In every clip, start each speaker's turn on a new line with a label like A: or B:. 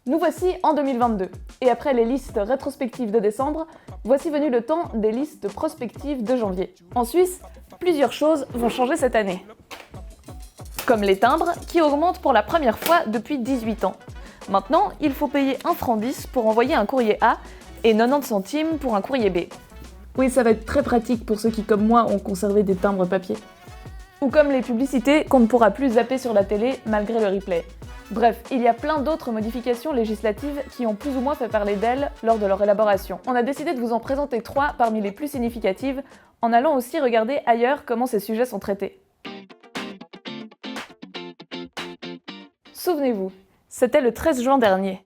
A: Nous voici en 2022, et après les listes rétrospectives de décembre, voici venu le temps des listes prospectives de janvier. En Suisse, plusieurs choses vont changer cette année. Comme les timbres, qui augmentent pour la première fois depuis 18 ans. Maintenant, il faut payer 1 franc 10 pour envoyer un courrier A et 90 centimes pour un courrier B. Oui, ça va être très pratique pour ceux qui, comme moi, ont conservé des timbres papier. Ou comme les publicités qu'on ne pourra plus zapper sur la télé malgré le replay. Bref, il y a plein d'autres modifications législatives qui ont plus ou moins fait parler d'elles lors de leur élaboration. On a décidé de vous en présenter 3 parmi les plus significatives, en allant aussi regarder ailleurs comment ces sujets sont traités. Souvenez-vous, c'était le 13 juin dernier.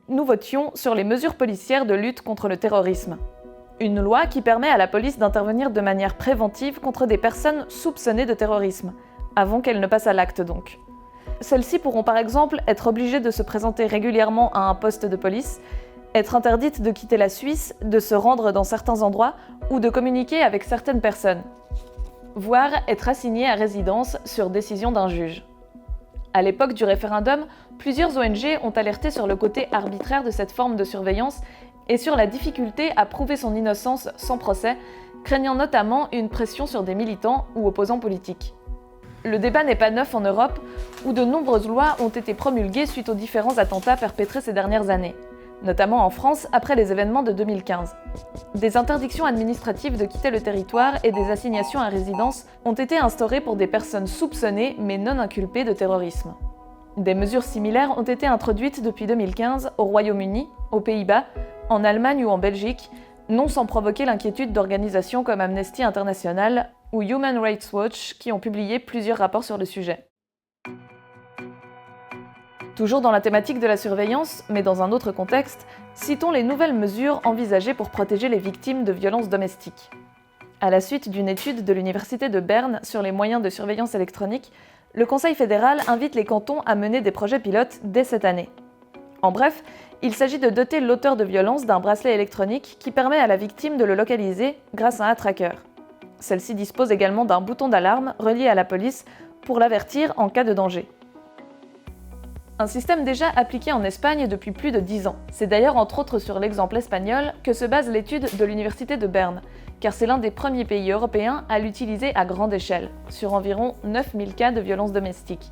A: Nous votions sur les mesures policières de lutte contre le terrorisme. Une loi qui permet à la police d'intervenir de manière préventive contre des personnes soupçonnées de terrorisme, avant qu'elles ne passent à l'acte donc. Celles-ci pourront par exemple être obligées de se présenter régulièrement à un poste de police, être interdites de quitter la Suisse, de se rendre dans certains endroits ou de communiquer avec certaines personnes, voire être assignées à résidence sur décision d'un juge. À l'époque du référendum, plusieurs ONG ont alerté sur le côté arbitraire de cette forme de surveillance et sur la difficulté à prouver son innocence sans procès, craignant notamment une pression sur des militants ou opposants politiques. Le débat n'est pas neuf en Europe, où de nombreuses lois ont été promulguées suite aux différents attentats perpétrés ces dernières années, notamment en France après les événements de 2015. Des interdictions administratives de quitter le territoire et des assignations à résidence ont été instaurées pour des personnes soupçonnées mais non inculpées de terrorisme. Des mesures similaires ont été introduites depuis 2015 au Royaume-Uni, aux Pays-Bas, en Allemagne ou en Belgique, non sans provoquer l'inquiétude d'organisations comme Amnesty International ou Human Rights Watch qui ont publié plusieurs rapports sur le sujet. Toujours dans la thématique de la surveillance, mais dans un autre contexte, citons les nouvelles mesures envisagées pour protéger les victimes de violences domestiques. À la suite d'une étude de l'Université de Berne sur les moyens de surveillance électronique, le Conseil fédéral invite les cantons à mener des projets pilotes dès cette année. En bref, il s'agit de doter l'auteur de violence d'un bracelet électronique qui permet à la victime de le localiser grâce à un tracker. Celle-ci dispose également d'un bouton d'alarme relié à la police pour l'avertir en cas de danger. Un système déjà appliqué en Espagne depuis plus de 10 ans. C'est d'ailleurs entre autres sur l'exemple espagnol que se base l'étude de l'Université de Berne, car c'est l'un des premiers pays européens à l'utiliser à grande échelle, sur environ 9000 cas de violences domestiques.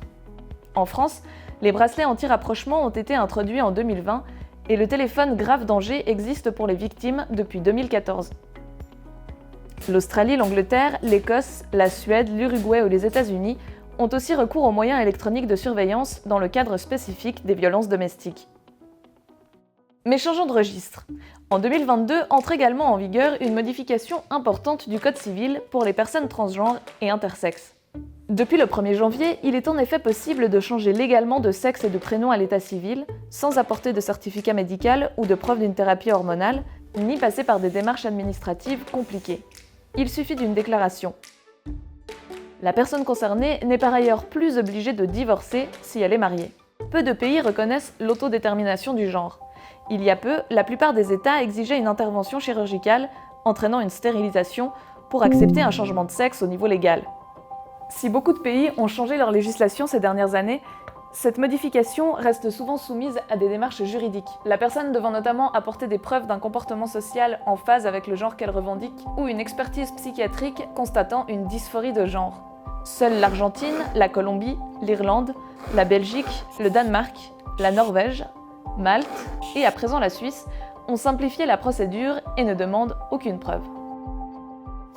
A: En France, les bracelets anti-rapprochement ont été introduits en 2020 et le téléphone grave danger existe pour les victimes depuis 2014. L'Australie, l'Angleterre, l'Écosse, la Suède, l'Uruguay ou les États-Unis ont aussi recours aux moyens électroniques de surveillance dans le cadre spécifique des violences domestiques. Mais changeons de registre. En 2022 entre également en vigueur une modification importante du Code civil pour les personnes transgenres et intersexes. Depuis le 1er janvier, il est en effet possible de changer légalement de sexe et de prénom à l'état civil, sans apporter de certificat médical ou de preuve d'une thérapie hormonale, ni passer par des démarches administratives compliquées. Il suffit d'une déclaration. La personne concernée n'est par ailleurs plus obligée de divorcer si elle est mariée. Peu de pays reconnaissent l'autodétermination du genre. Il y a peu, la plupart des États exigeaient une intervention chirurgicale, entraînant une stérilisation, pour accepter un changement de sexe au niveau légal. Si beaucoup de pays ont changé leur législation ces dernières années, cette modification reste souvent soumise à des démarches juridiques, la personne devant notamment apporter des preuves d'un comportement social en phase avec le genre qu'elle revendique ou une expertise psychiatrique constatant une dysphorie de genre. Seules l'Argentine, la Colombie, l'Irlande, la Belgique, le Danemark, la Norvège, Malte et à présent la Suisse ont simplifié la procédure et ne demandent aucune preuve.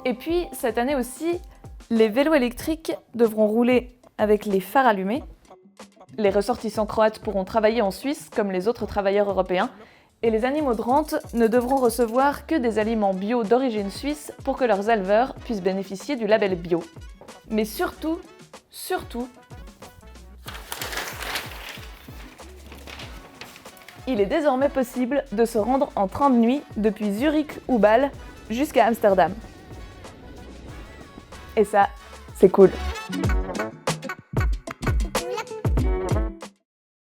A: Et puis, cette année aussi, les vélos électriques devront rouler avec les phares allumés. Les ressortissants croates pourront travailler en Suisse comme les autres travailleurs européens et les animaux de rente ne devront recevoir que des aliments bio d'origine suisse pour que leurs éleveurs puissent bénéficier du label bio. Mais surtout, il est désormais possible de se rendre en train de nuit depuis Zurich ou Bâle jusqu'à Amsterdam. Et ça, c'est cool.